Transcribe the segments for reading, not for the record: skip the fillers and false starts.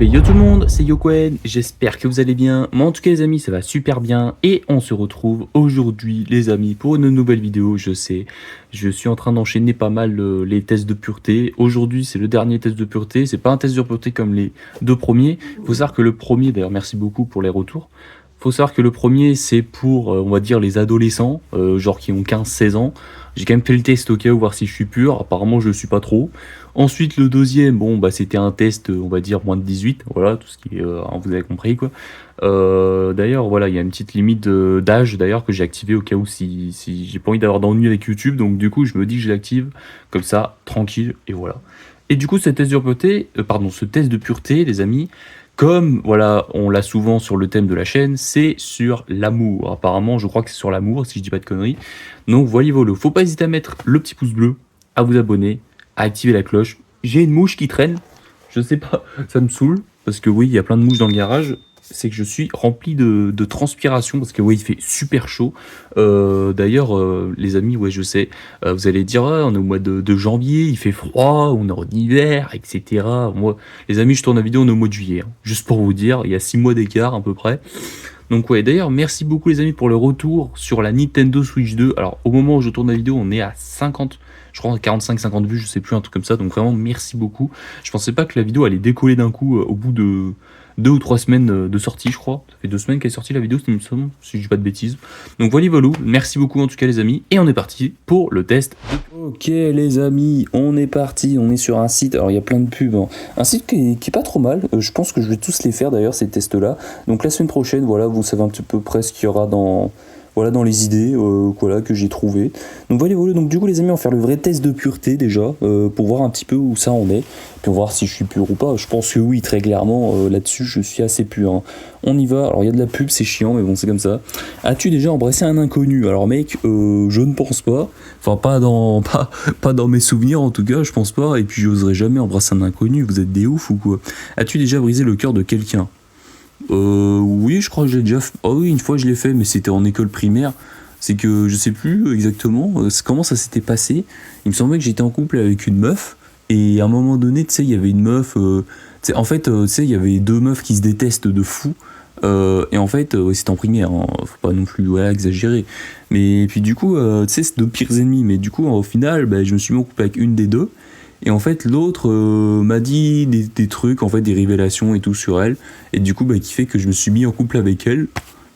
ben yo tout le monde, c'est Yokoen, j'espère que vous allez bien. Moi en tout cas les amis, ça va super bien et on se retrouve aujourd'hui les amis pour une nouvelle vidéo. Je sais, je suis en train d'enchaîner pas mal les tests de pureté. Aujourd'hui c'est le dernier test de pureté, c'est pas un test de pureté comme les deux premiers. Faut savoir que le premier, d'ailleurs merci beaucoup pour les retours. Faut savoir que le premier c'est pour on va dire les adolescents, genre qui ont 15-16 ans. J'ai quand même fait le test au cas où voir si je suis pur, apparemment je le suis pas trop. Ensuite, le deuxième, bon, bah, c'était un test, on va dire, moins de 18, voilà, tout ce qui est, vous avez compris, quoi. D'ailleurs, voilà, il y a une petite limite d'âge, d'ailleurs, que j'ai activé au cas où si j'ai pas envie d'avoir d'ennui avec YouTube, donc du coup, je me dis que je l'active, comme ça, tranquille, et voilà. Et du coup, ce test de pureté, les amis, comme, voilà, on l'a souvent sur le thème de la chaîne, c'est sur l'amour. Apparemment, je crois que c'est sur l'amour, si je dis pas de conneries. Donc, voilà, faut pas hésiter à mettre le petit pouce bleu, à vous abonner, à activer la cloche. J'ai une mouche qui traîne, je sais pas, ça me saoule, parce que oui, il y a plein de mouches dans le garage, c'est que je suis rempli de transpiration, parce que oui, il fait super chaud. D'ailleurs, les amis, ouais, je sais, vous allez dire, ah, on est au mois de janvier, il fait froid, on est en hiver, etc. Moi, les amis, je tourne la vidéo, on est au mois de juillet, hein. Juste pour vous dire, il y a 6 mois d'écart à peu près. Donc ouais, d'ailleurs, merci beaucoup les amis pour le retour sur la Nintendo Switch 2. Alors, au moment où je tourne la vidéo, on est à 50, je crois 45-50 vues, je sais plus, un truc comme ça. Donc vraiment, merci beaucoup. Je pensais pas que la vidéo allait décoller d'un coup au bout de 2 ou 3 semaines de sortie, je crois. Ça fait 2 semaines qu'elle est sortie la vidéo, si je dis pas de bêtises. Donc voilà, merci beaucoup en tout cas les amis. Et on est parti pour le test. Ok les amis, on est parti, on est sur un site, alors il y a plein de pubs, hein. Un site qui est pas trop mal, je pense que je vais tous les faire d'ailleurs ces tests là. Donc la semaine prochaine, voilà, vous savez un petit peu près ce qu'il y aura dans les idées voilà, que j'ai trouvées. Donc voilà, donc du coup les amis, on va faire le vrai test de pureté déjà, pour voir un petit peu où ça en est, puis on va voir si je suis pur ou pas. Je pense que oui, très clairement, là-dessus je suis assez pur, hein. On y va, alors il y a de la pub, c'est chiant, mais bon, c'est comme ça. As-tu déjà embrassé un inconnu? Alors mec, je ne pense pas, enfin pas dans mes souvenirs en tout cas, je pense pas, et puis j'oserais jamais embrasser un inconnu, vous êtes des ouf ou quoi? As-tu déjà brisé le cœur de quelqu'un? Oui, je crois que j'ai déjà fait. Oh oui, une fois je l'ai fait, mais c'était en école primaire. C'est que je sais plus exactement comment ça s'était passé. Il me semblait que j'étais en couple avec une meuf, et à un moment donné, tu sais, il y avait une meuf. En fait, tu sais, il y avait deux meufs qui se détestent de fou. Et en fait, c'était en primaire, hein, faut pas non plus exagérer. Mais puis du coup, tu sais, c'est deux pires ennemis. Mais du coup, au final, bah, je me suis mis en couple avec une des deux. Et en fait, l'autre m'a dit des trucs, en fait, des révélations et tout sur elle. Et du coup, bah, qui fait que je me suis mis en couple avec elle.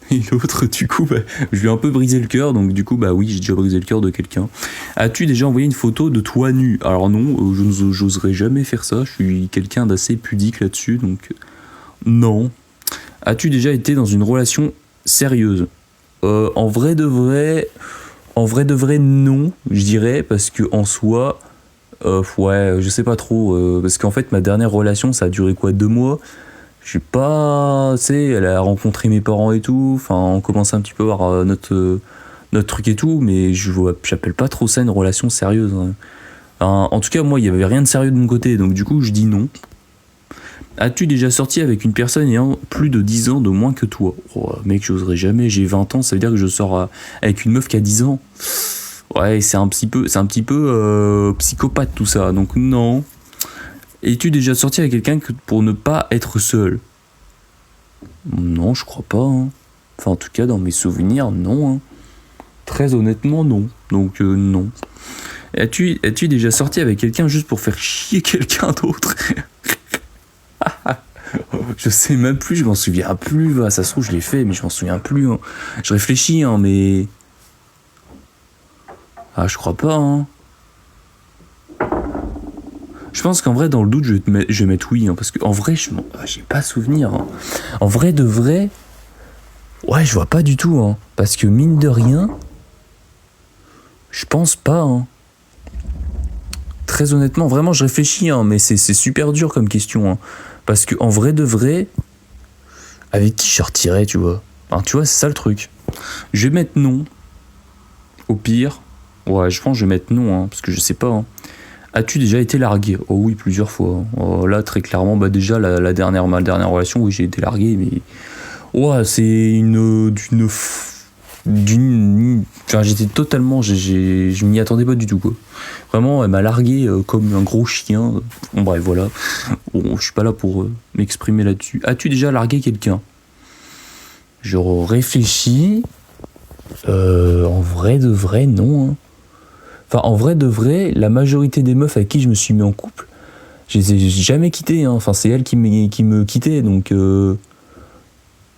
Et l'autre, du coup, bah, je lui ai un peu brisé le cœur. Donc, du coup, bah oui, j'ai déjà brisé le cœur de quelqu'un. As-tu déjà envoyé une photo de toi nu? Alors non, j'oserais jamais faire ça. Je suis quelqu'un d'assez pudique là-dessus. Donc, non. As-tu déjà été dans une relation sérieuse? En vrai de vrai, non, je dirais, parce que en soi... ouais, je sais pas trop, parce qu'en fait ma dernière relation ça a duré quoi, 2 mois. Je sais pas, tu sais, elle a rencontré mes parents et tout, enfin on commence un petit peu à voir notre truc et tout, mais j'appelle pas trop ça une relation sérieuse, hein. En tout cas moi il y avait rien de sérieux de mon côté, donc du coup je dis non. As-tu déjà sorti avec une personne ayant plus de 10 ans de moins que toi? Oh, mec, j'oserais jamais, j'ai 20 ans, ça veut dire que je sors avec une meuf qui a 10 ans. Ouais, c'est un petit peu psychopathe tout ça, donc non. Es-tu déjà sorti avec quelqu'un pour ne pas être seul? Non, je crois pas, hein. Enfin, en tout cas, dans mes souvenirs, non, hein. Très honnêtement, non. Donc, non. As-tu déjà sorti avec quelqu'un juste pour faire chier quelqu'un d'autre? Je sais même plus, je m'en souviens plus. Bah, ça se trouve, je l'ai fait, mais je m'en souviens plus, hein. Je réfléchis, hein, mais... Ah, je crois pas, hein. Je pense qu'en vrai, dans le doute, je vais mettre oui, hein, parce qu'en vrai, j'ai pas souvenir, hein. En vrai de vrai, ouais, je vois pas du tout, hein, parce que mine de rien, je pense pas, hein. Très honnêtement, vraiment, je réfléchis, hein, mais c'est super dur comme question, hein, parce qu'en vrai de vrai, avec qui je sortirais, tu vois? Enfin, tu vois, c'est ça le truc. Je vais mettre non, au pire. Ouais, je pense que je vais mettre non, hein, parce que je sais pas, hein. As-tu déjà été largué? Oh oui, plusieurs fois. Oh, là, très clairement, bah déjà, ma dernière relation, oui, j'ai été largué, mais... Ouais, c'est Enfin, j'étais totalement... je m'y attendais pas du tout, quoi. Vraiment, elle m'a largué comme un gros chien. Bon, bref, voilà. Bon, je suis pas là pour m'exprimer là-dessus. As-tu déjà largué quelqu'un? Je réfléchis. En vrai de vrai, non. Hein. Enfin, en vrai de vrai, la majorité des meufs avec qui je me suis mis en couple, je les ai jamais quittées. Hein. Enfin, c'est elles qui me quittaient, donc... non,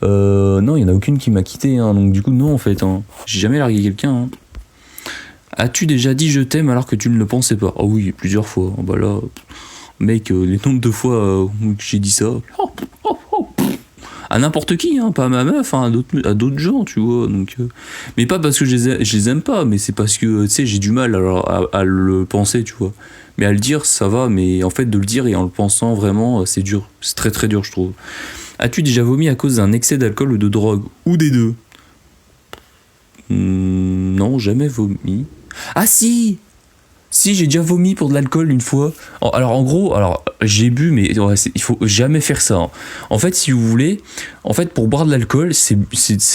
il y en a aucune qui m'a quitté, hein. Donc du coup, non, en fait. Hein. J'ai jamais largué quelqu'un. Hein. As-tu déjà dit je t'aime alors que tu ne le pensais pas? Ah oui, plusieurs fois. Bah là, mec, les nombres de fois que j'ai dit ça... à n'importe qui, hein, pas à ma meuf, hein, à d'autres gens, tu vois. Donc, mais pas parce que je les aime pas, mais c'est parce que, tu sais, j'ai du mal à le penser, tu vois. Mais à le dire, ça va, mais en fait, de le dire et en le pensant vraiment, c'est dur. C'est très très dur, je trouve. As-tu déjà vomi à cause d'un excès d'alcool ou de drogue? Ou des deux? Non, jamais vomi. Ah si! Si, j'ai déjà vomi pour de l'alcool une fois. Alors en gros, j'ai bu, mais ouais, il faut jamais faire ça. Hein. En fait, si vous voulez, en fait, pour boire de l'alcool, c'est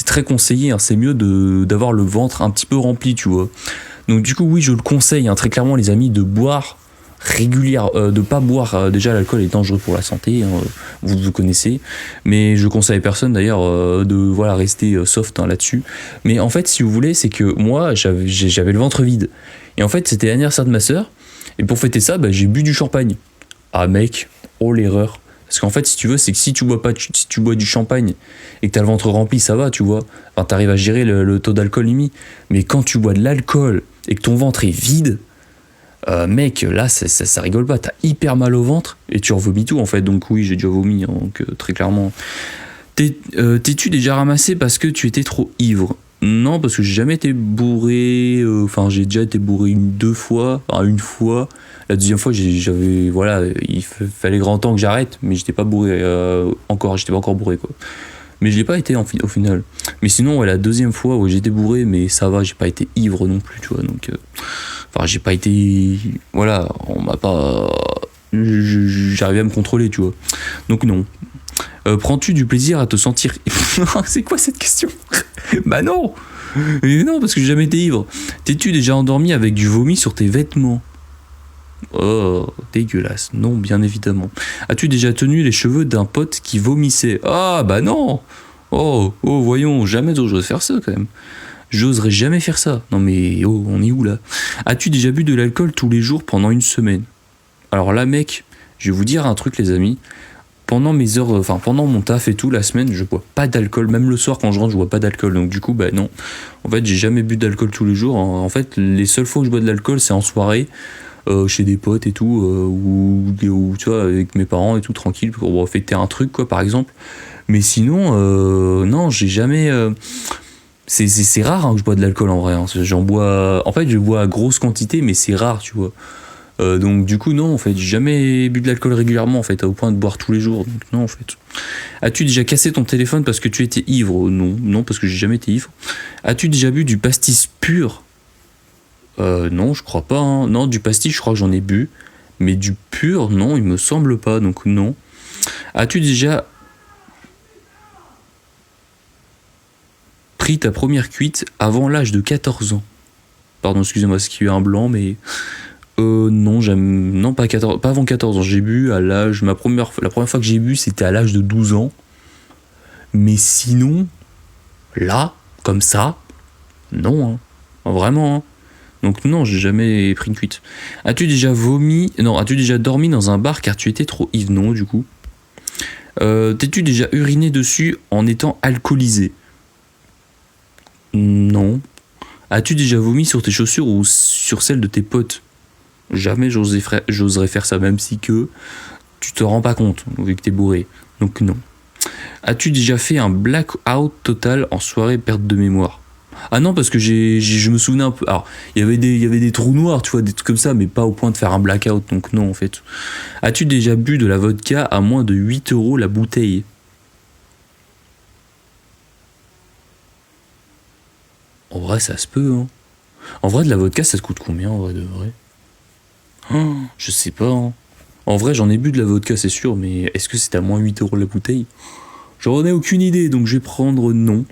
très conseillé. Hein. C'est mieux d'avoir le ventre un petit peu rempli, tu vois. Donc du coup, oui, je le conseille hein, très clairement, les amis, de boire de pas boire. Déjà, l'alcool est dangereux pour la santé, hein, vous connaissez. Mais je conseille à personne d'ailleurs de voilà rester soft hein, là-dessus. Mais en fait, si vous voulez, c'est que moi, j'avais le ventre vide. Et en fait, c'était l'anniversaire de ma sœur. Et pour fêter ça, bah, j'ai bu du champagne. Ah mec, oh l'erreur. Parce qu'en fait, si tu veux, c'est que si tu bois du champagne et que t'as le ventre rempli, ça va, tu vois. Enfin, t'arrives à gérer le taux d'alcool limite. Mais quand tu bois de l'alcool et que ton ventre est vide, mec, là, ça rigole pas. T'as hyper mal au ventre et tu revomis tout, en fait. Donc oui, j'ai déjà vomi, hein, donc très clairement. T'es-tu déjà ramassé parce que tu étais trop ivre? Non, parce que j'ai jamais été bourré. Enfin, j'ai déjà été bourré deux fois. Enfin, une fois. La deuxième fois, j'avais. Voilà, il fallait grand temps que j'arrête, mais j'étais pas bourré encore. J'étais pas encore bourré, quoi. Mais je l'ai pas été au final. Mais sinon, ouais, la deuxième fois où j'étais bourré, mais ça va, j'ai pas été ivre non plus, tu vois. Donc, enfin, j'ai pas été. Voilà, on m'a pas. J'arrivais à me contrôler, tu vois. Donc, non. Prends-tu du plaisir à te sentir... C'est quoi cette question? Bah non. Mais non, parce que j'ai jamais été ivre. T'es-tu déjà endormi avec du vomi sur tes vêtements? Oh, dégueulasse. Non, bien évidemment. As-tu déjà tenu les cheveux d'un pote qui vomissait? Ah, bah non. Oh, voyons, jamais j'oserais faire ça quand même. J'oserais jamais faire ça. Non mais, oh, on est où là? As-tu déjà bu de l'alcool tous les jours pendant une semaine? Alors là, mec, je vais vous dire un truc, les amis. Pendant mes heures, enfin pendant mon taf et tout, la semaine, je bois pas d'alcool. Même le soir, quand je rentre, je bois pas d'alcool. Donc du coup, bah non. En fait, j'ai jamais bu d'alcool tous les jours. En fait, les seules fois que je bois de l'alcool, c'est en soirée, chez des potes et tout, ou tu vois, avec mes parents et tout, tranquille, pour fêter un truc, quoi, par exemple. Mais sinon, non, j'ai jamais... c'est rare hein, que je bois de l'alcool en vrai. Hein. J'en bois... En fait, je bois à grosse quantité, mais c'est rare, tu vois. Donc du coup non en fait j'ai jamais bu de l'alcool régulièrement en fait au point de boire tous les jours donc non en fait. As-tu déjà cassé ton téléphone parce que tu étais ivre? Non parce que j'ai jamais été ivre. As-tu déjà bu du pastis pur? Non je crois pas hein. Non du pastis je crois que j'en ai bu mais du pur non il me semble pas donc non. As-tu déjà pris ta première cuite avant l'âge de 14 ans? Pardon excusez-moi est-ce qu'il y a eu un blanc mais... non, non pas avant 14 ans, j'ai bu à l'âge... La première fois que j'ai bu, c'était à l'âge de 12 ans. Mais sinon, là, comme ça, non, hein. Vraiment, hein. Donc non, j'ai jamais pris une cuite. As-tu déjà dormi dans un bar car tu étais trop ivre? Non, du coup. T'es-tu déjà uriné dessus en étant alcoolisé? Non. As-tu déjà vomi sur tes chaussures ou sur celles de tes potes? Jamais j'oserais faire ça, même si que tu te rends pas compte, vu que t'es bourré. Donc non. As-tu déjà fait un blackout total en soirée perte de mémoire? Ah non, parce que je me souvenais un peu... Alors, il y avait des trous noirs, tu vois, des trucs comme ça, mais pas au point de faire un blackout, donc non, en fait. As-tu déjà bu de la vodka à moins de 8 € la bouteille? En vrai, ça se peut, hein. En vrai, de la vodka, ça te coûte combien, en vrai, de vrai? Oh, je sais pas. Hein. En vrai, j'en ai bu de la vodka, c'est sûr, mais est-ce que c'est à moins 8 € la bouteille? J'en ai aucune idée, donc je vais prendre non.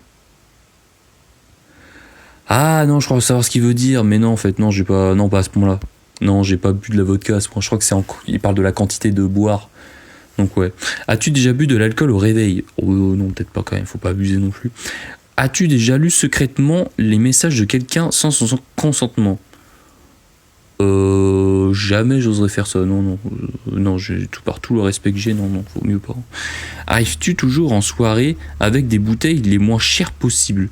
Ah non, je crois savoir ce qu'il veut dire, mais non, en fait, non, j'ai pas. Non, pas à ce point-là. Non, j'ai pas bu de la vodka à ce point. Je crois que il parle de la quantité de boire. Donc ouais. As-tu déjà bu de l'alcool au réveil? Oh non, peut-être pas quand même, faut pas abuser non plus. As-tu déjà lu secrètement les messages de quelqu'un sans son consentement? Jamais j'oserais faire ça. Non, non, non, j'ai tout par tout le respect que j'ai. Non, non, faut mieux pas. Arrives-tu toujours en soirée avec des bouteilles les moins chères possibles?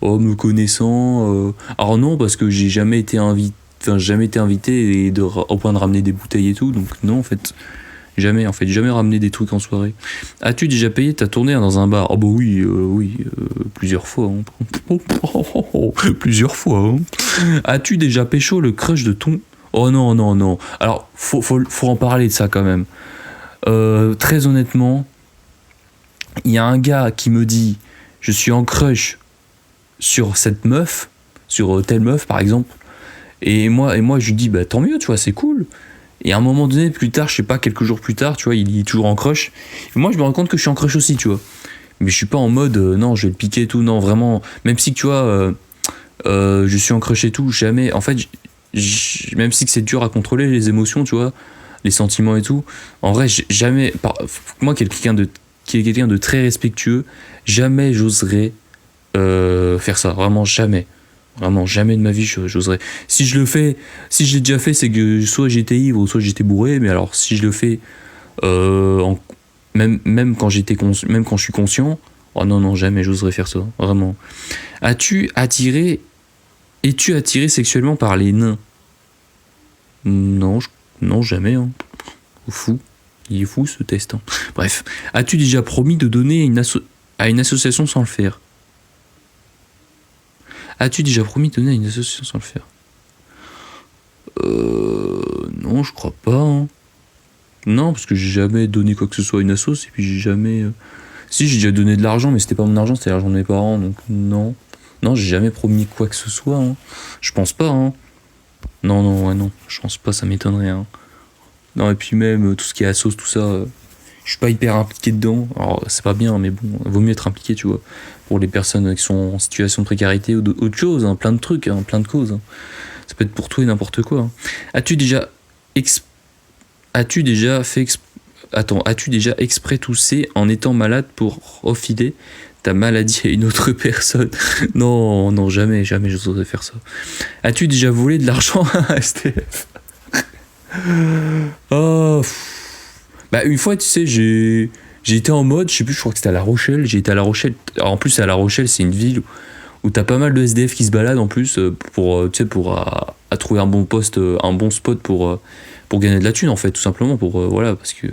Oh, me connaissant. Alors non, parce que j'ai jamais été invité. Enfin, jamais été invité au point de ramener des bouteilles et tout. Donc non, en fait, jamais. En fait, jamais ramené des trucs en soirée. As-tu déjà payé ta tournée dans un bar? Oh bah oui, oui, plusieurs fois. Hein. Plusieurs fois. Hein. As-tu déjà pécho le crush de ton? Oh non, non, non. Alors, faut en parler de ça quand même. Très honnêtement, il y a un gars qui me dit, je suis en crush sur cette meuf, sur telle meuf par exemple, et moi je lui dis bah tant mieux, tu vois, c'est cool. Et à un moment donné, plus tard, je sais pas, quelques jours plus tard, tu vois, il est toujours en crush. Et moi je me rends compte que je suis en crush aussi, tu vois. Mais je suis pas en mode non, je vais le piquer et tout, non, vraiment. Même si tu vois, je suis en crush et tout, jamais. En fait, même si c'est dur à contrôler les émotions, tu vois, les sentiments et tout, en vrai, jamais. Moi qui est quelqu'un de très respectueux, jamais j'oserais faire ça, vraiment jamais. Vraiment jamais de ma vie j'oserais. Si je le fais, si je l'ai déjà fait, c'est que soit j'étais ivre, soit j'étais bourré, mais alors si je le fais même quand même quand je suis conscient, oh non non, jamais j'oserais faire ça, vraiment. Es-tu attiré sexuellement par les nains? Non, non jamais hein. Fou. Il est fou ce test. Hein. Bref, as-tu déjà promis de donner à une association sans le faire? As-tu déjà promis de donner à une association sans le faire? Non, je crois pas. Hein. Non, parce que j'ai jamais donné quoi que ce soit à une asso, et puis j'ai jamais. Si, j'ai déjà donné de l'argent, mais c'était pas mon argent, c'était l'argent de mes parents, donc non. Non, j'ai jamais promis quoi que ce soit. Hein. Je pense pas. Hein. Non, non, ouais, non. Je pense pas, ça m'étonnerait. Hein. Non, et puis même tout ce qui est assos, tout ça, je suis pas hyper impliqué dedans. Alors, c'est pas bien, mais bon, vaut mieux être impliqué, tu vois. Pour les personnes qui sont en situation de précarité ou d'autres choses, hein, plein de trucs, hein, plein de causes. Hein. Ça peut être pour tout et n'importe quoi. Hein. As-tu déjà As-tu déjà exprès toussé en étant malade pour refiler ta maladie à une autre personne? Non, non, jamais, jamais je n'oserais faire ça. As-tu déjà volé de l'argent à STF? Oh, bah une fois, tu sais, j'ai été en mode, je sais plus, je crois que c'était à La Rochelle. J'ai été à La Rochelle. Alors, en plus, à La Rochelle, c'est une ville où t'as pas mal de SDF qui se baladent en plus pour, tu sais, pour à trouver un bon poste, un bon spot pour gagner de la thune en fait, tout simplement pour voilà, parce que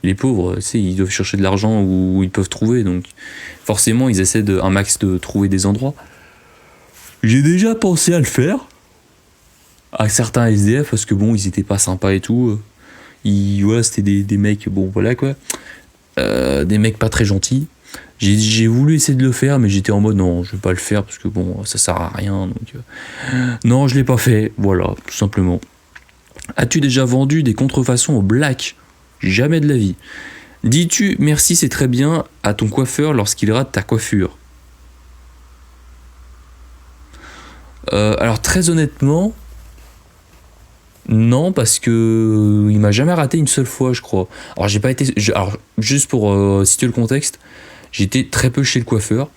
les pauvres, tu sais, ils doivent chercher de l'argent où ils peuvent trouver, donc forcément ils essaient un max de trouver des endroits. J'ai déjà pensé à le faire à certains SDF parce que bon, ils étaient pas sympas et tout. Voilà, c'était des mecs, bon voilà quoi, des mecs pas très gentils. J'ai voulu essayer de le faire, mais j'étais en mode non, je vais pas le faire parce que bon, ça sert à rien. Donc non, je l'ai pas fait. Voilà, tout simplement. As-tu déjà vendu des contrefaçons au black? Jamais de la vie. Dis-tu merci, c'est très bien à ton coiffeur lorsqu'il rate ta coiffure? Alors très honnêtement, non, parce que il m'a jamais raté une seule fois, je crois. Alors j'ai pas été. Alors juste pour situer le contexte, j'étais très peu chez le coiffeur.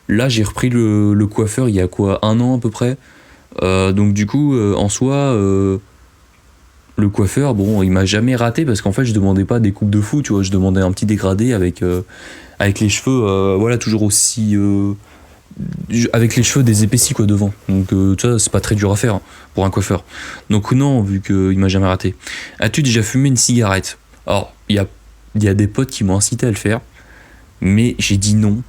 Là, j'ai repris le coiffeur il y a quoi, un an à peu près. Donc du coup, en soi, le coiffeur, bon, il m'a jamais raté parce qu'en fait, je demandais pas des coupes de fou, tu vois. Je demandais un petit dégradé avec les cheveux, voilà, toujours aussi avec les cheveux des épaissis quoi devant. Donc tu vois, c'est pas très dur à faire hein, pour un coiffeur. Donc non, vu qu'il m'a jamais raté. As-tu déjà fumé une cigarette? Alors, il y a des potes qui m'ont incité à le faire, mais j'ai dit non.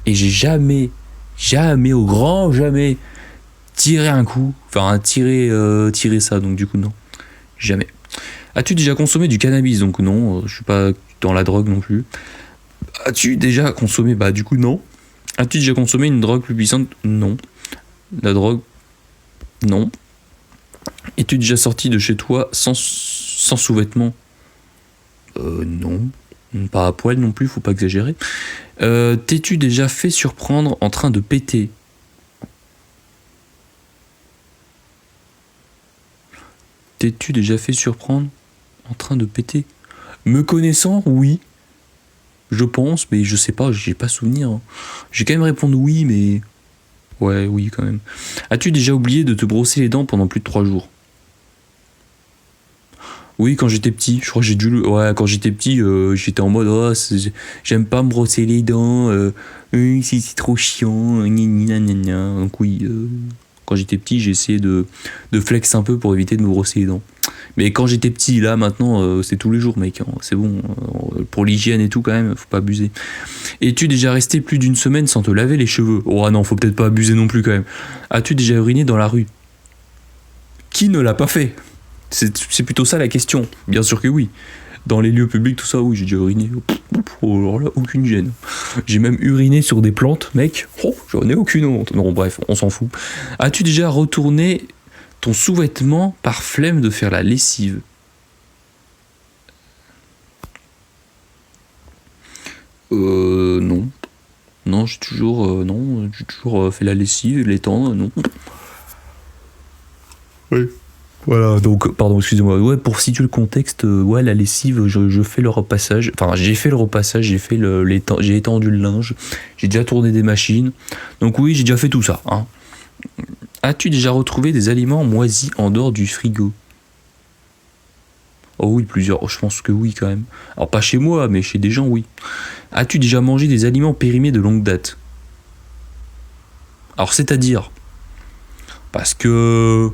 Et j'ai jamais, jamais, au grand jamais, tiré un coup. Enfin, tiré ça, donc du coup, non. Jamais. As-tu déjà consommé du cannabis? Donc non, je suis pas dans la drogue non plus. As-tu déjà consommé? Bah du coup, non. As-tu déjà consommé une drogue plus puissante? Non. La drogue? Non. Es-tu déjà sorti de chez toi sans sous-vêtements? Non. Pas à poil non plus, faut pas exagérer. T'es-tu déjà fait surprendre en train de péter? T'es-tu déjà fait surprendre en train de péter? Me connaissant, oui. Je pense, mais je sais pas, j'ai pas souvenir. Hein. J'ai quand même répondre oui, mais... Ouais, oui, quand même. As-tu déjà oublié de te brosser les dents pendant plus de 3 jours? Oui, quand j'étais petit, je crois que j'ai dû... Ouais, quand j'étais petit, j'étais en mode, oh, j'aime pas me brosser les dents, oui, c'est trop chiant, gna. Donc oui, quand j'étais petit, j'ai essayé de flex un peu pour éviter de me brosser les dents. Mais quand j'étais petit, là, maintenant, c'est tous les jours, mec, hein, c'est bon. Pour l'hygiène et tout, quand même, faut pas abuser. Es-tu déjà resté plus d'une semaine sans te laver les cheveux? Oh non, faut peut-être pas abuser non plus, quand même. As-tu déjà uriné dans la rue? Qui ne l'a pas fait? C'est plutôt ça la question. Bien sûr que oui. Dans les lieux publics, tout ça, oui, j'ai déjà uriné. Oh, alors là, aucune gêne. J'ai même uriné sur des plantes, mec. Oh, j'en ai aucune honte. Non, bref, on s'en fout. As-tu déjà retourné ton sous-vêtement par flemme de faire la lessive? Non. Non, j'ai toujours, fait la lessive, l'étendre, non. Oui. Voilà, donc, pardon, excusez-moi. Ouais, pour situer le contexte, ouais, la lessive, je fais le repassage. Enfin, j'ai fait le repassage, j'ai étendu le linge, j'ai déjà tourné des machines. Donc oui, j'ai déjà fait tout ça. Hein. As-tu déjà retrouvé des aliments moisis en dehors du frigo? Oh oui, plusieurs. Oh, je pense que oui, quand même. Alors, pas chez moi, mais chez des gens, oui. As-tu déjà mangé des aliments périmés de longue date? Alors, c'est-à-dire? Parce que...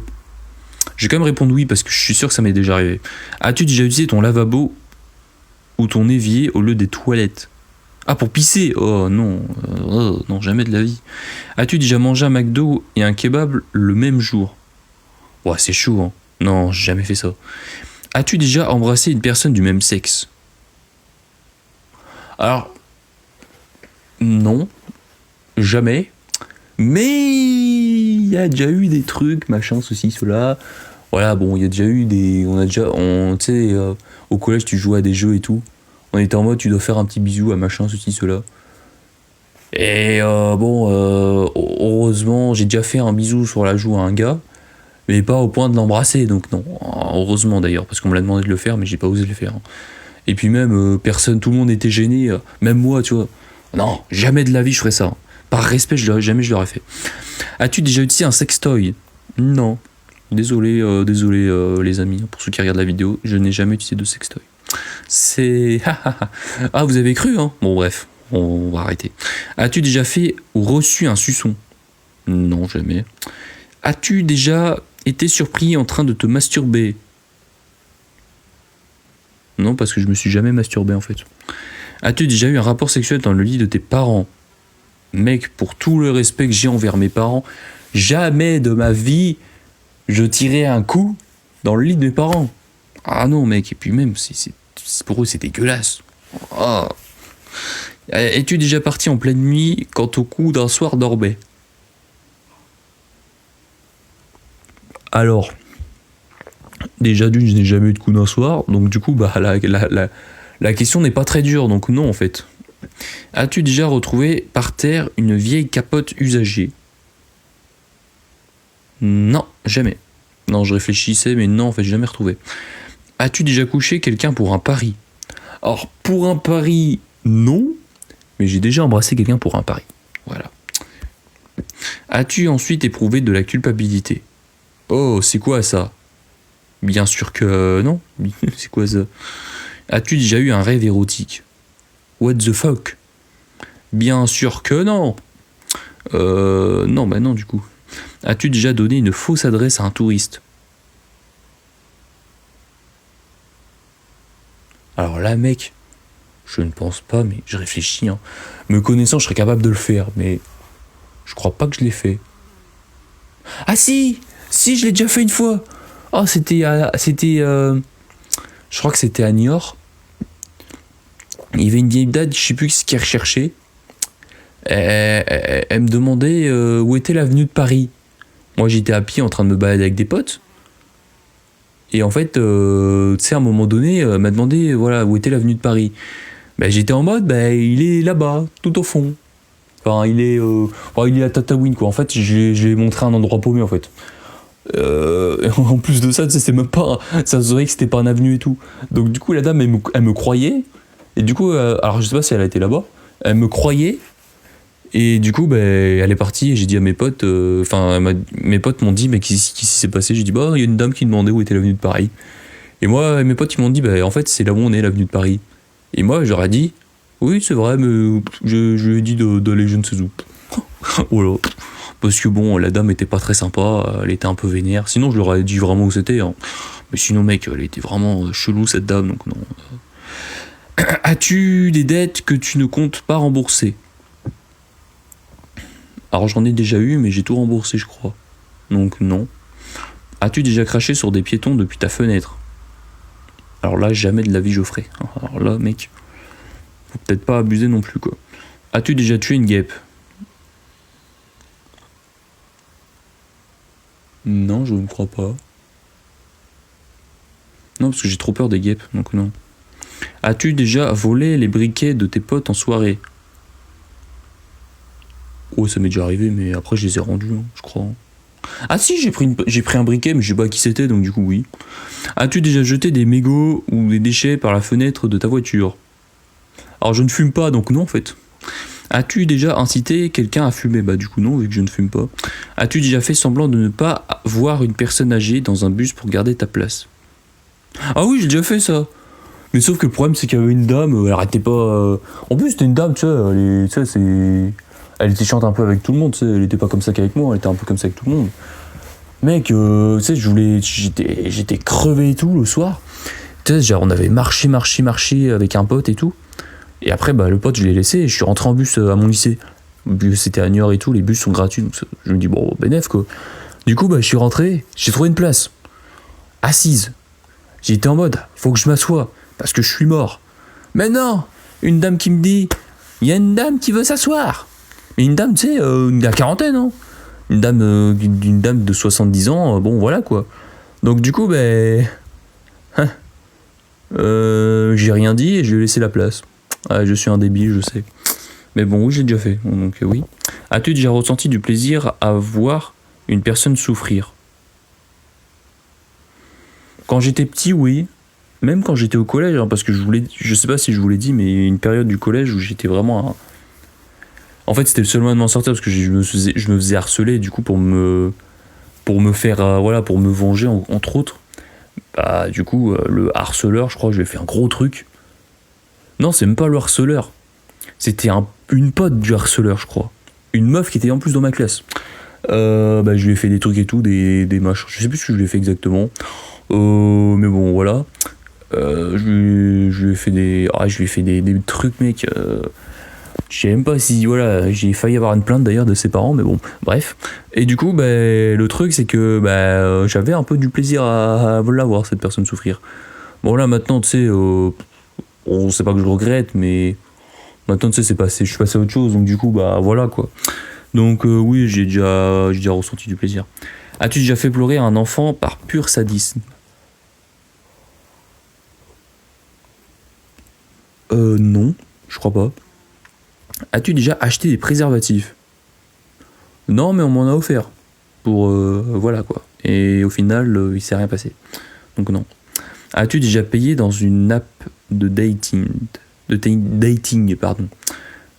Je vais quand même répondre oui, parce que je suis sûr que ça m'est déjà arrivé. As-tu déjà utilisé ton lavabo ou ton évier au lieu des toilettes? Ah, pour pisser? Oh non, non, jamais de la vie. As-tu déjà mangé un McDo et un kebab le même jour? Ouais, c'est chaud, hein. Non, j'ai jamais fait ça. As-tu déjà embrassé une personne du même sexe? Alors, non, jamais. Mais il y a déjà eu des trucs, machin, ceci, cela. Voilà, bon, il y a déjà eu des... Tu sais, au collège, tu jouais à des jeux et tout. On était en mode, tu dois faire un petit bisou à machin, ceci, cela. Et heureusement, j'ai déjà fait un bisou sur la joue à un gars, mais pas au point de l'embrasser, donc non. Heureusement d'ailleurs, parce qu'on me l'a demandé de le faire, mais j'ai pas osé le faire. Et puis même, personne, tout le monde était gêné, même moi, tu vois. Non, jamais de la vie je ferais ça. Par respect, jamais je l'aurais fait. As-tu déjà utilisé un sextoy? Non. Désolé, les amis, pour ceux qui regardent la vidéo, je n'ai jamais utilisé de sextoy. C'est... Ah, vous avez cru, hein? Bon, bref, on va arrêter. As-tu déjà fait ou reçu un suçon? Non, jamais. As-tu déjà été surpris en train de te masturber? Non, parce que je me suis jamais masturbé, en fait. As-tu déjà eu un rapport sexuel dans le lit de tes parents? Mec, pour tout le respect que j'ai envers mes parents, jamais de ma vie je tirais un coup dans le lit de mes parents. Ah non, mec, et puis même, pour eux, c'est dégueulasse. Oh. Es-tu déjà parti en pleine nuit quand au cou d'un soir dormait? Alors, déjà d'une, je n'ai jamais eu de coup d'un soir, donc du coup, bah, la question n'est pas très dure, donc non, en fait. As-tu déjà retrouvé par terre une vieille capote usagée? Non, jamais. Non, je réfléchissais, mais non, en fait, j'ai jamais retrouvé. As-tu déjà couché quelqu'un pour un pari? Alors, pour un pari, non, mais j'ai déjà embrassé quelqu'un pour un pari. Voilà. As-tu ensuite éprouvé de la culpabilité? Oh, c'est quoi ça? Bien sûr que non. C'est quoi ça? As-tu déjà eu un rêve érotique? What the fuck? Bien sûr que non. Non, bah non, du coup. As-tu déjà donné une fausse adresse à un touriste? Alors là, mec, je ne pense pas, mais je réfléchis. Hein. Me connaissant, je serais capable de le faire, mais je crois pas que je l'ai fait. Ah si, je l'ai déjà fait une fois. Oh, je crois que c'était à Niort. Il y avait une vieille date, je sais plus ce qu'elle recherchait. Elle me demandait où était l'avenue de Paris. Moi, j'étais à pied en train de me balader avec des potes. Et en fait, tu sais, à un moment donné, elle m'a demandé voilà, où était l'avenue de Paris. Bah, j'étais en mode, bah, il est là-bas, tout au fond. Enfin, il est à Tataouine, quoi. En fait, j'ai montré un endroit paumé, en fait. En plus de ça, tu sais, c'est même pas. Ça se voyait que c'était pas un avenue et tout. Donc, du coup, la dame, elle me croyait. Et du coup, alors je sais pas si elle a été là-bas. Elle me croyait. Et du coup, bah, elle est partie. Et j'ai dit à mes potes. Enfin, mes potes m'ont dit, mais qu'est-ce qui s'est passé? J'ai dit, bah, il y a une dame qui demandait où était l'avenue de Paris. Et moi, mes potes, ils m'ont dit, bah, en fait, c'est là où on est, l'avenue de Paris. Et moi, j'aurais dit, oui, c'est vrai, mais je lui ai dit d'aller je ne sais où. Voilà. Parce que bon, la dame était pas très sympa, elle était un peu vénère. Sinon, je leur ai dit vraiment où c'était, hein. Mais sinon, mec, elle était vraiment chelou, cette dame, donc non. As-tu des dettes que tu ne comptes pas rembourser? Alors, j'en ai déjà eu, mais j'ai tout remboursé, je crois. Donc, non. As-tu déjà craché sur des piétons depuis ta fenêtre? Alors là, jamais de la vie, je ferai. Alors là, mec, faut peut-être pas abuser non plus, quoi. As-tu déjà tué une guêpe? Non, je ne crois pas. Non, parce que j'ai trop peur des guêpes, donc non. As-tu déjà volé les briquets de tes potes en soirée? Oh, ça m'est déjà arrivé, mais après je les ai rendus, hein, je crois. Ah si, j'ai pris un briquet, mais je sais pas qui c'était, donc du coup oui. As-tu déjà jeté des mégots ou des déchets par la fenêtre de ta voiture? Alors je ne fume pas, donc non en fait. As-tu déjà incité quelqu'un à fumer? Bah du coup non, vu que je ne fume pas. As-tu déjà fait semblant de ne pas voir une personne âgée dans un bus pour garder ta place? Ah oui, j'ai déjà fait ça. Mais sauf que le problème, c'est qu'il y avait une dame, elle arrêtait pas. En plus, c'était une dame, tu sais, elle était chiante un peu avec tout le monde, tu sais, elle était pas comme ça qu'avec moi, elle était un peu comme ça avec tout le monde. Mec, tu sais, j'étais crevé et tout le soir. Tu sais, genre, on avait marché avec un pote et tout. Et après, bah, le pote, je l'ai laissé et je suis rentré en bus à mon lycée. C'était à Niort et tout, les bus sont gratuits, donc je me dis, bon, bénef, quoi. Du coup, bah, je suis rentré, j'ai trouvé une place, assise. J'étais en mode, faut que je m'assoie, parce que je suis mort. Mais non, une dame qui me dit, il y a une dame qui veut s'asseoir. Mais une dame, tu sais, de la quarantaine, hein. Une dame de 70 ans, bon voilà quoi. Donc du coup, ben, j'ai rien dit et je lui ai laissé la place. Ah, je suis un débile, je sais. Mais bon, oui, j'ai déjà fait, donc oui. As-tu déjà ressenti du plaisir à voir une personne souffrir? Quand j'étais petit, oui. Même quand j'étais au collège, hein, parce que je sais pas si je vous l'ai dit, mais une période du collège où j'étais vraiment. En fait, c'était le seul moyen de m'en sortir parce que je me faisais harceler, du coup, pour me faire, voilà, pour me venger, entre autres. Bah, du coup, le harceleur, je crois que je lui ai fait un gros truc. Non, c'est même pas le harceleur. C'était une pote du harceleur, je crois. Une meuf qui était en plus dans ma classe. Bah, je lui ai fait des trucs et tout, des machins. Je sais plus ce que je lui ai fait exactement. Mais bon, voilà. Je lui ai fait des trucs, mec. Je sais même pas si, voilà, j'ai failli avoir une plainte d'ailleurs de ses parents, mais bon, bref. Et du coup, bah, le truc, c'est que j'avais un peu du plaisir à la voir, cette personne souffrir. Bon, là, maintenant, tu sais, on sait pas que je regrette, mais maintenant, tu sais, c'est passé, je suis passé à autre chose, donc du coup, bah, voilà, quoi. Donc, oui, j'ai déjà ressenti du plaisir. As-tu déjà fait pleurer un enfant par pur sadisme? Non, je crois pas. As-tu déjà acheté des préservatifs? Non, mais on m'en a offert. Pour. Voilà quoi. Et au final, il s'est rien passé. Donc non. As-tu déjà payé dans une app de dating? Dating, pardon.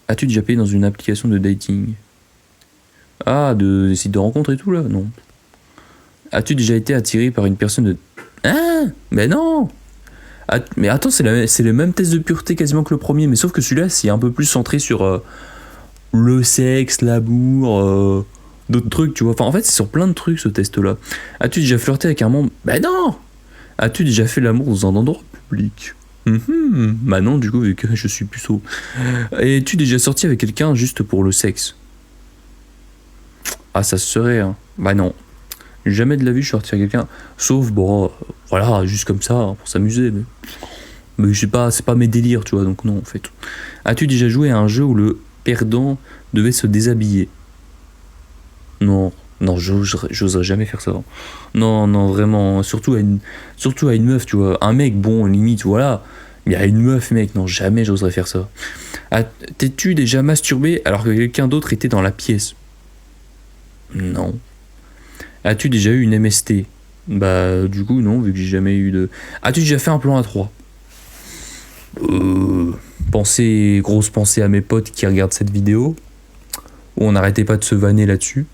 As-tu déjà payé dans une application de dating? Ah, des sites de rencontres et tout là? Non. As-tu déjà été attiré par une personne de. Hein? Mais non! Mais attends, c'est le même test de pureté quasiment que le premier, mais sauf que celui-là, c'est un peu plus centré sur le sexe, l'amour, d'autres trucs, tu vois. Enfin, en fait, c'est sur plein de trucs, ce test-là. As-tu déjà flirté avec un membre? Bah non! As-tu déjà fait l'amour dans un endroit public? Bah non, du coup, vu que je suis puceau. Et es-tu déjà sorti avec quelqu'un juste pour le sexe? Ah, ça se serait, hein. Bah non. Jamais de la vie je suis sorti avec quelqu'un, sauf bon, voilà, juste comme ça, hein, pour s'amuser, mais je sais pas, c'est pas mes délires, tu vois, donc non en fait. As-tu déjà joué à un jeu où le perdant devait se déshabiller? Non, non, j'oserais jamais faire ça. Non, non, vraiment, surtout à une meuf, tu vois, un mec, bon, limite, voilà, Il y a une meuf, mec, non, jamais j'oserais faire ça. T'es-tu déjà masturbé alors que quelqu'un d'autre était dans la pièce? Non. As-tu déjà eu une MST? Bah, du coup, non, vu que j'ai jamais eu de... As-tu déjà fait un plan à 3? Grosse pensée à mes potes qui regardent cette vidéo, où on n'arrêtait pas de se vanner là-dessus.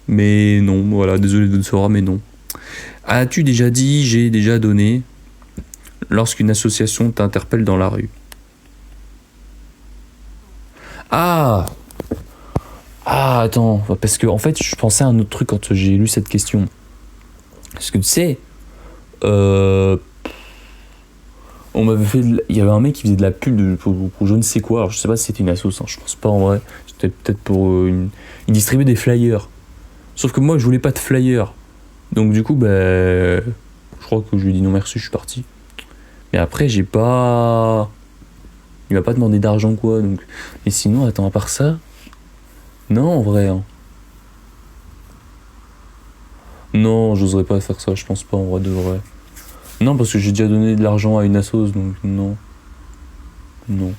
Mais non, voilà, désolé de le savoir, mais non. As-tu déjà dit j'ai déjà donné lorsqu'une association t'interpelle dans la rue? Ah attends, parce que en fait je pensais à un autre truc quand j'ai lu cette question. Parce que tu sais, on m'avait fait, il y avait un mec qui faisait de la pub pour je ne sais quoi. Alors je sais pas si c'était une association, je pense pas en vrai. C'était peut-être pour il distribuait des flyers. Sauf que moi je voulais pas de flyers. Donc du coup je crois que je lui ai dit non merci, je suis parti. Mais après il m'a pas demandé d'argent quoi. Donc et sinon attends, à part ça, non en vrai. Hein. Non, j'oserais pas faire ça, je pense pas en vrai de vrai. Non, parce que j'ai déjà donné de l'argent à une assos, donc non. Non.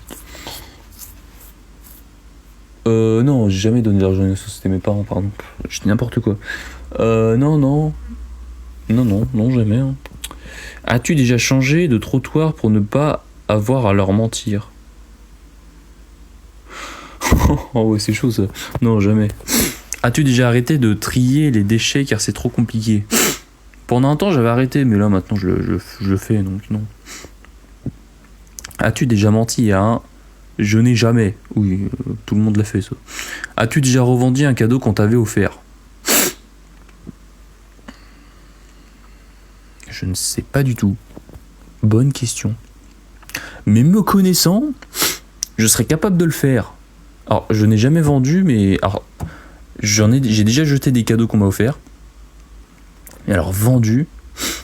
Non, j'ai jamais donné de l'argent à une assos, c'était mes parents, pardon. Je dis n'importe quoi. Non, non. Non, jamais. Hein. As-tu déjà changé de trottoir pour ne pas avoir à leur mentir? Oh ouais, c'est chaud ça. Non, jamais. As-tu déjà arrêté de trier les déchets car c'est trop compliqué? Pendant un temps, j'avais arrêté, mais là, maintenant, je le fais, donc non. As-tu déjà menti à un... Je n'ai jamais. Oui, tout le monde l'a fait, ça. As-tu déjà revendu un cadeau qu'on t'avait offert? Je ne sais pas du tout. Bonne question. Mais me connaissant, je serais capable de le faire. Alors, je n'ai jamais vendu, mais... Alors, j'ai déjà jeté des cadeaux qu'on m'a offerts. Et alors, vendu...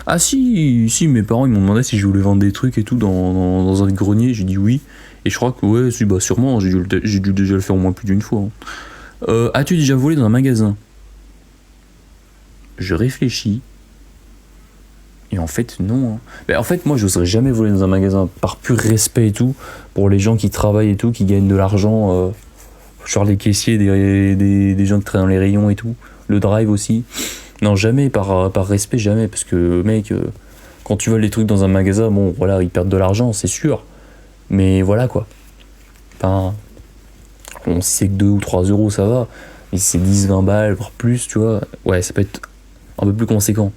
Ah si, mes parents ils m'ont demandé si je voulais vendre des trucs et tout dans un grenier, j'ai dit oui. Et je crois que ouais, si, bah sûrement, j'ai dû déjà le faire au moins plus d'une fois. Hein. As-tu déjà volé dans un magasin? Je réfléchis. Et en fait, non. Hein. Mais en fait, moi, je n'oserais jamais voler dans un magasin par pur respect et tout, pour les gens qui travaillent et tout, qui gagnent de l'argent, genre les caissiers, des gens qui travaillent dans les rayons et tout, le drive aussi. Non, jamais, par respect, jamais, parce que, mec, quand tu voles des trucs dans un magasin, bon, voilà, ils perdent de l'argent, c'est sûr, mais voilà, quoi. Enfin, bon, si c'est que 2 ou 3 euros, ça va, mais si c'est 10, 20 balles, voire plus, tu vois, ouais, ça peut être un peu plus conséquent.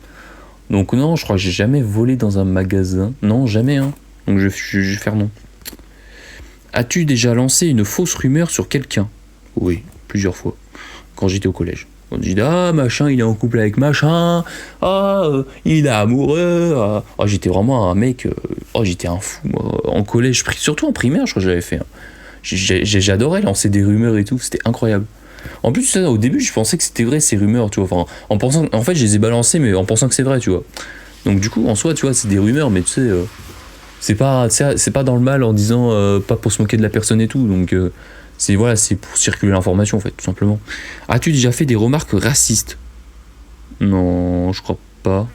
Donc non, je crois que j'ai jamais volé dans un magasin, non, jamais, hein, donc je vais faire non. As-tu déjà lancé une fausse rumeur sur quelqu'un? Oui, plusieurs fois, quand j'étais au collège. On dit ah machin il est en couple avec machin, il est amoureux, j'étais vraiment un mec, j'étais un fou moi. En collège, surtout en primaire je crois que j'avais fait. Hein. J'adorais lancer des rumeurs et tout, c'était incroyable. En plus ça, au début je pensais que c'était vrai ces rumeurs, tu vois, enfin en fait je les ai balancées mais en pensant que c'est vrai, tu vois. Donc du coup en soi tu vois c'est des rumeurs mais tu sais c'est pas dans le mal en disant pas pour se moquer de la personne et tout, donc c'est pour circuler l'information en fait, tout simplement. As-tu déjà fait des remarques racistes? Non, je crois pas.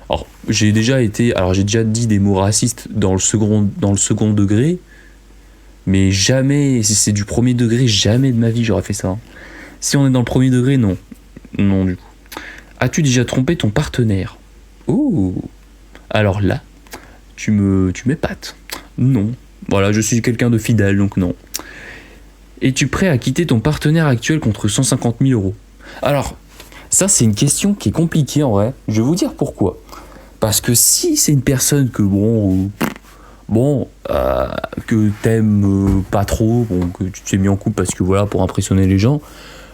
Alors, j'ai déjà dit des mots racistes dans le second degré, mais jamais, si c'est du premier degré, jamais de ma vie j'aurais fait ça. Si on est dans le premier degré, non. Non, du coup. As-tu déjà trompé ton partenaire? Oh, alors là, tu m'épates. Non. Voilà, je suis quelqu'un de fidèle, donc non. Es-tu prêt à quitter ton partenaire actuel contre 150 000 euros? Alors, ça c'est une question qui est compliquée en vrai. Je vais vous dire pourquoi. Parce que si c'est une personne que que t'aimes pas trop, que tu t'es mis en couple parce que voilà, pour impressionner les gens,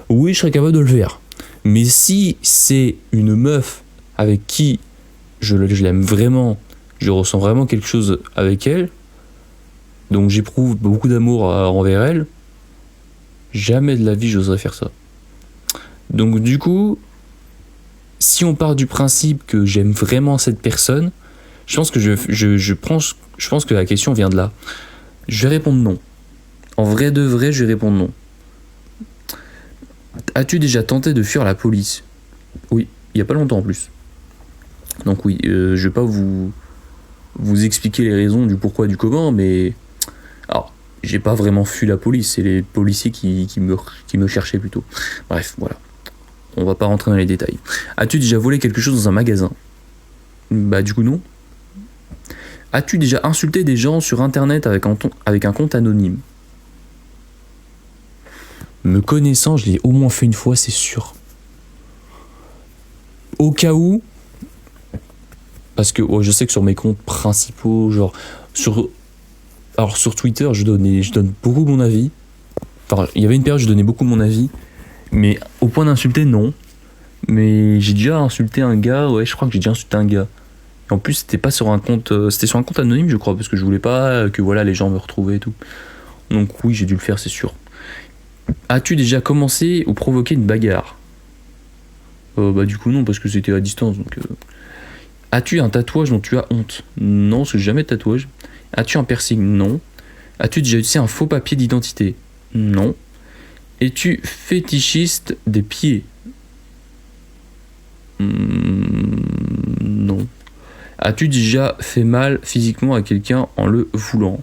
oui, je serais capable de le faire. Mais si c'est une meuf avec qui je l'aime vraiment, je ressens vraiment quelque chose avec elle, donc j'éprouve beaucoup d'amour envers elle, jamais de la vie j'oserais faire ça. Donc du coup, si on part du principe que j'aime vraiment cette personne, je pense que je pense que la question vient de là. Je vais répondre non. En vrai de vrai, je vais répondre non. As-tu déjà tenté de fuir la police? Oui, il y a pas longtemps en plus. Donc oui, je vais pas vous vous expliquer les raisons du pourquoi, du comment, mais... Alors, j'ai pas vraiment fui la police, c'est les policiers qui me cherchaient plutôt. Bref, voilà. On va pas rentrer dans les détails. As-tu déjà volé quelque chose dans un magasin? Bah du coup non. As-tu déjà insulté des gens sur internet avec un compte anonyme? Me connaissant, je l'ai au moins fait une fois, c'est sûr. Au cas où, parce que je sais que sur mes comptes principaux, genre sur Twitter, je donne beaucoup mon avis. Enfin, il y avait une période où je donnais beaucoup mon avis, mais au point d'insulter, non. Mais j'ai déjà insulté un gars, ouais, je crois que j'ai déjà insulté un gars. Et en plus, c'était pas sur un compte, c'était sur un compte anonyme, je crois, parce que je voulais pas que voilà les gens me retrouvaient et tout. Donc oui, j'ai dû le faire, c'est sûr. As-tu déjà commencé ou provoqué une bagarre? Bah du coup non, parce que c'était à distance. Donc, As-tu un tatouage dont tu as honte? Non, parce que j'ai jamais de tatouage. As-tu un piercing? Non. As-tu déjà utilisé un faux papier d'identité? Non. Es-tu fétichiste des pieds? Non. As-tu déjà fait mal physiquement à quelqu'un en le voulant?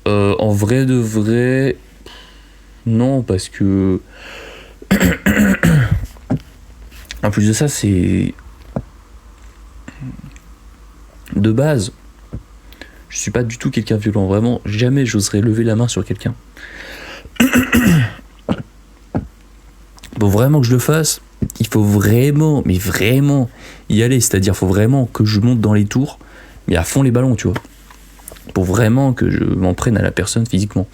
En vrai de vrai, non, parce que... En plus de ça, c'est... De base, je suis pas du tout quelqu'un violent, vraiment, jamais j'oserais lever la main sur quelqu'un. Pour vraiment que je le fasse, il faut vraiment, mais vraiment y aller, c'est-à-dire faut vraiment que je monte dans les tours, mais à fond les ballons, tu vois. Pour vraiment que je m'en prenne à la personne physiquement.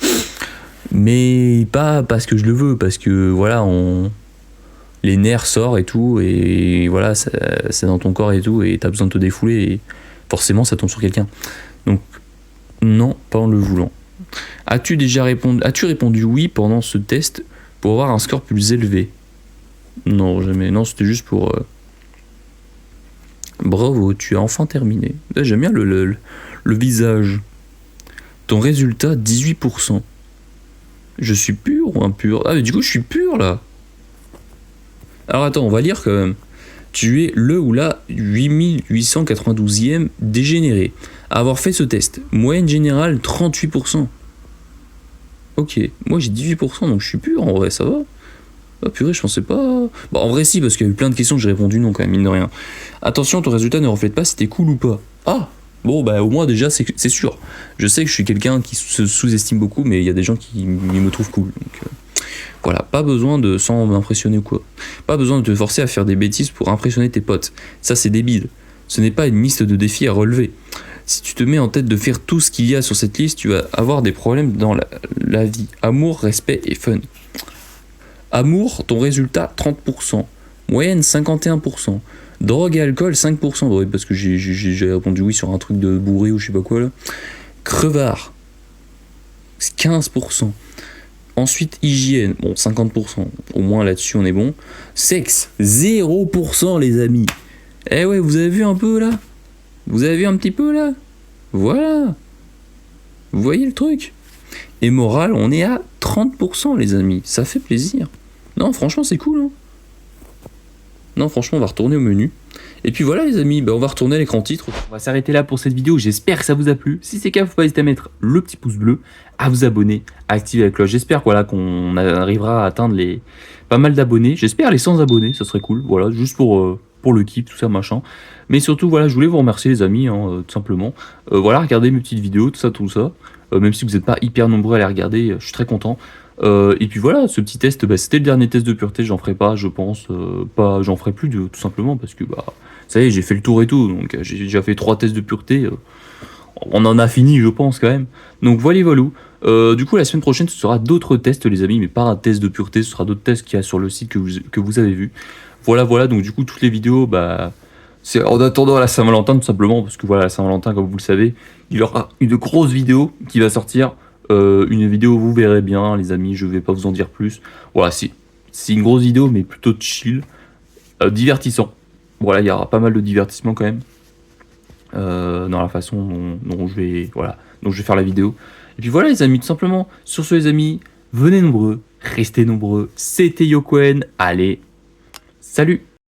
Mais pas parce que je le veux, parce que voilà, les nerfs sortent et tout, et voilà, c'est dans ton corps et tout, et t'as besoin de te défouler, et forcément ça tombe sur quelqu'un. Donc, non, pas en le voulant. As-tu répondu oui pendant ce test pour avoir un score plus élevé? Non, jamais. Non, c'était juste pour... Bravo, tu as enfin terminé. Là, j'aime bien le visage. Ton résultat, 18%. Je suis pur ou impur? Ah, mais du coup, je suis pur, là. Alors, attends, on va lire quand même. Tu es le ou la 8892e dégénéré à avoir fait ce test. Moyenne générale, 38%. Ok, moi j'ai 18%, donc je suis pur, en vrai, ça va. Ah purée, je pensais pas... Bah en vrai si, parce qu'il y a eu plein de questions que j'ai répondu non quand même, mine de rien. Attention, ton résultat ne reflète pas si t'es cool ou pas. Ah, bon bah au moins déjà c'est sûr. Je sais que je suis quelqu'un qui se sous-estime beaucoup, mais il y a des gens qui me trouvent cool. Donc voilà, pas besoin de sans m'impressionner ou quoi. Pas besoin de te forcer à faire des bêtises pour impressionner tes potes. Ça c'est débile. Ce n'est pas une liste de défis à relever. Si tu te mets en tête de faire tout ce qu'il y a sur cette liste, tu vas avoir des problèmes dans la vie. Amour, respect et fun. Amour, ton résultat 30%. Moyenne 51%. Drogue et alcool 5%. Ouais, parce que j'ai répondu oui sur un truc de bourré ou je sais pas quoi là. Crevard 15%. Ensuite hygiène, bon 50%. Au moins là-dessus on est bon. Sexe 0% les amis. Eh ouais, vous avez vu un peu là? Vous avez vu un petit peu là? Voilà. Vous voyez le truc? Et morale, on est à 30% les amis. Ça fait plaisir. Non, franchement, c'est cool. Hein. Non, franchement, on va retourner au menu. Et puis voilà les amis, bah, on va retourner à l'écran titre. On va s'arrêter là pour cette vidéo, j'espère que ça vous a plu. Si c'est le cas, faut pas hésiter à mettre le petit pouce bleu, à vous abonner, à activer la cloche. J'espère voilà, qu'on arrivera à atteindre pas mal d'abonnés. J'espère les 100 abonnés, ça serait cool. Voilà, juste pour le kiff, tout ça, machin. Mais surtout, voilà, je voulais vous remercier les amis, hein, tout simplement. Voilà, regardez mes petites vidéos, tout ça. Même si vous n'êtes pas hyper nombreux à les regarder, je suis très content. Et puis voilà, ce petit test, bah, c'était le dernier test de pureté, j'en ferai pas, je pense, j'en ferai plus tout simplement parce que bah, ça y est, j'ai fait le tour et tout, donc j'ai déjà fait 3 tests de pureté, on en a fini je pense quand même. Donc voilà. Du coup la semaine prochaine ce sera d'autres tests les amis, mais pas un test de pureté, ce sera d'autres tests qu'il y a sur le site que vous avez vu. Voilà, donc du coup toutes les vidéos, bah, c'est en attendant à la Saint-Valentin tout simplement, parce que voilà, la Saint-Valentin comme vous le savez, il y aura une grosse vidéo qui va sortir. Une vidéo, vous verrez bien les amis, je vais pas vous en dire plus. Voilà, c'est une grosse vidéo mais plutôt chill, divertissant. Voilà, il y aura pas mal de divertissement quand même dans la façon dont je vais faire la vidéo. Et puis voilà les amis, tout simplement. Sur ce les amis, venez nombreux, restez nombreux. C'était Yokoen, allez, salut.